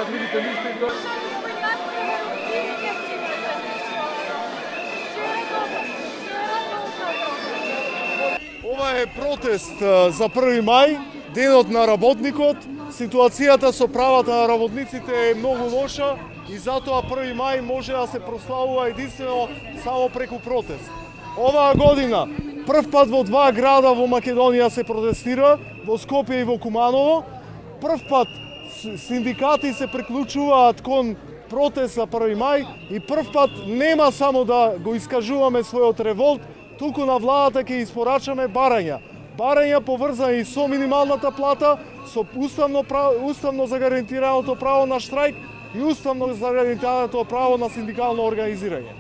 другите министри. Ова е протест за 1 мај, денот на работникот. Ситуацијата со правата на работниците е многу лоша и затоа 1 мај може да се прославува единствено само преку протест. Оваа година прв пат во 2 града во Македонија се протестира, во Скопје и во Куманово. Прв пат синдикати се приклучуваат кон протест за 1 мај и прв пат нема само да го искажуваме својот револт, туку на владата ќе испорачаме барања. Барања поврзани со минималната плата, со уставно загарантираното право на штрајк и уставно загарантираното право на синдикално организирање.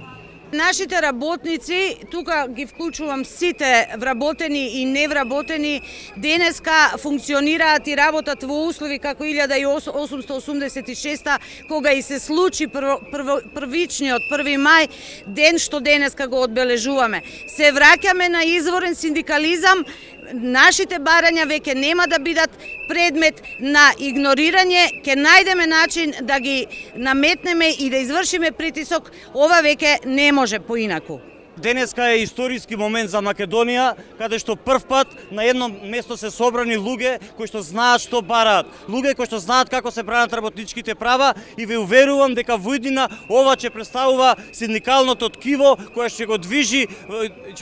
Нашите работници, тука ги вклучувам сите вработени и невработени, денеска функционираат и работат во услови како 1886 кога и се случи првичниот 1 мај, ден што денеска го одбележуваме. Се враќаме на изворен синдикализам, нашите барања веќе нема да бидат предмет на игнорирање, ќе најдеме начин да ги наметнеме и да извршиме притисок, ова веќе не може поинаку. Денеска е историски момент за Македонија, каде што прв пат на едно место се собрани луѓе кои што знаат што бараат, луѓе кои што знаат како се бранат работничките права и ве уверувам дека во иднина ова ќе представува синдикалното ткиво кое ќе го движи,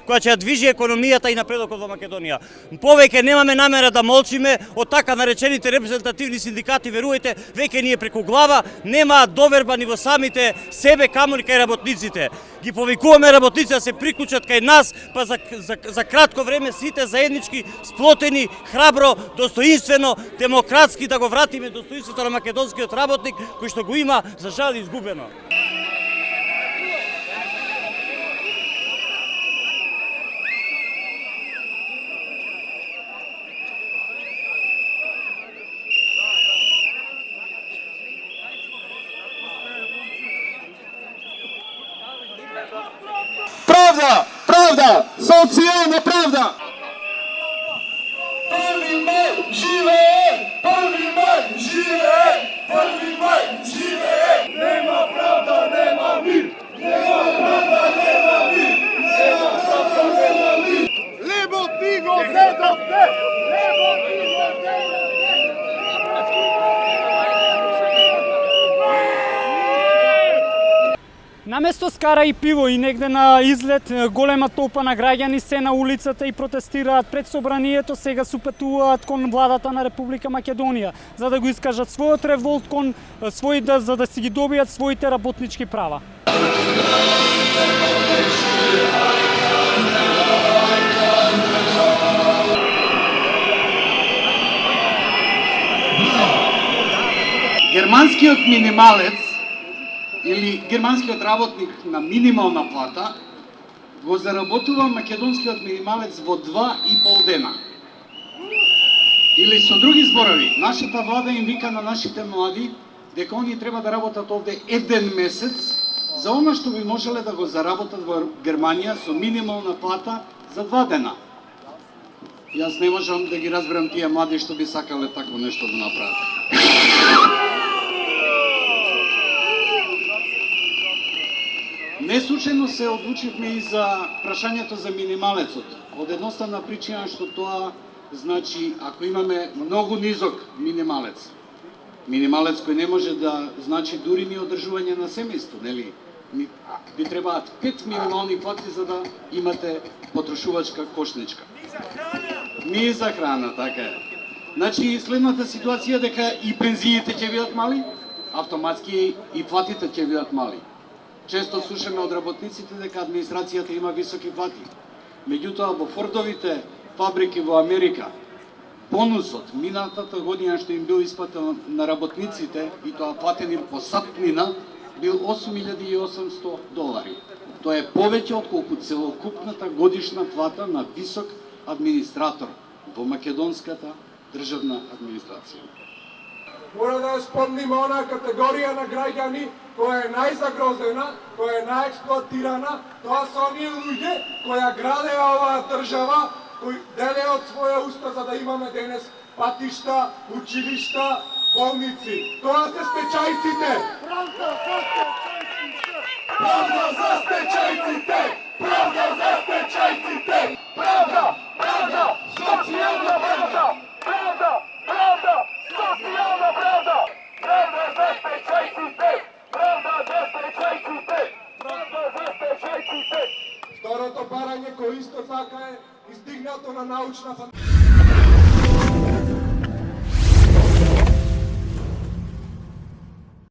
која ќе движи економијата и напредокот во Македонија. Повеќе немаме намера да молчиме, од така наречените репрезентативни синдикати, верувајте, веќе ние преку глава немаат доверба ни во самите себе, камоли кај работниците. Ги повикуваме работници да се приклучат кај нас, па за кратко време сите заеднички, сплотени, храбро, достоинствено, демократски да го вратиме достоинството на македонскиот работник кој што го има за жал изгубено. Правда! Правда! Социјална правда! 1 мај живее! 1 мај живее! 1 мај живее! Нема правда, нема мир! Нема правда, нема мир! Нема правда, нема мир! Лебо ти го зедовте! Лебо ти го зедовте! Наместо скара и пиво и негде на излет, голема толпа на граѓани се на улицата и протестираат пред собранието, сега се упатуваат кон владата на Република Македонија, за да го искажат својот револт кон за да си ги добијат своите работнички права. Германскиот минималец или германскиот работник на минимална плата го заработува македонскиот минималец во 2,5 дена. Или со други зборови, нашата влада им вика на нашите млади дека они треба да работат овде 1 месец за она што би можеле да го заработат во Германија со минимална плата за 2 дена. Јас не можам да ги разберам тие млади што би сакале такво нешто да направат. Не случајно се одлучивме и за прашањето за минималецот. Од едноставна причина што тоа значи ако имаме многу низок минималец, минималец кој не може да значи дури ни одржување на семејство, нели? Би требаат 5 минимални плати за да имате потрошувачка кошничка. Ни за храна, така е. Значи следната ситуација дека и пензиите ќе бидат мали, автоматски и платите ќе бидат мали. Често слушаме од работниците дека администрацијата има високи плати. Меѓутоа, во Фордовите фабрики во Америка, бонусот минатата година што им бил исплатен на работниците, и тоа платен им по сатнина, бил $8,800. Тоа е повеќе отколку целокупната годишна плата на висок администратор во македонската државна администрација. Мора да спомниме она категорија на граѓани која е најзагрозена, која е најексплоатирана, тоа се оние луѓе која градеа оваа држава, кои делеа од своја уста за да имаме денес патишта, училишта, болници. Тоа се стечајците. Правда за стечајците! Правда за стечајците! Правда! Правда! Социјална правда! Правда! Правда! Социјална правда! Правда за стечајците! Правда за стечајците! Правда за стечајците! Второто барање кој исто така е издигнато на научна фантазија.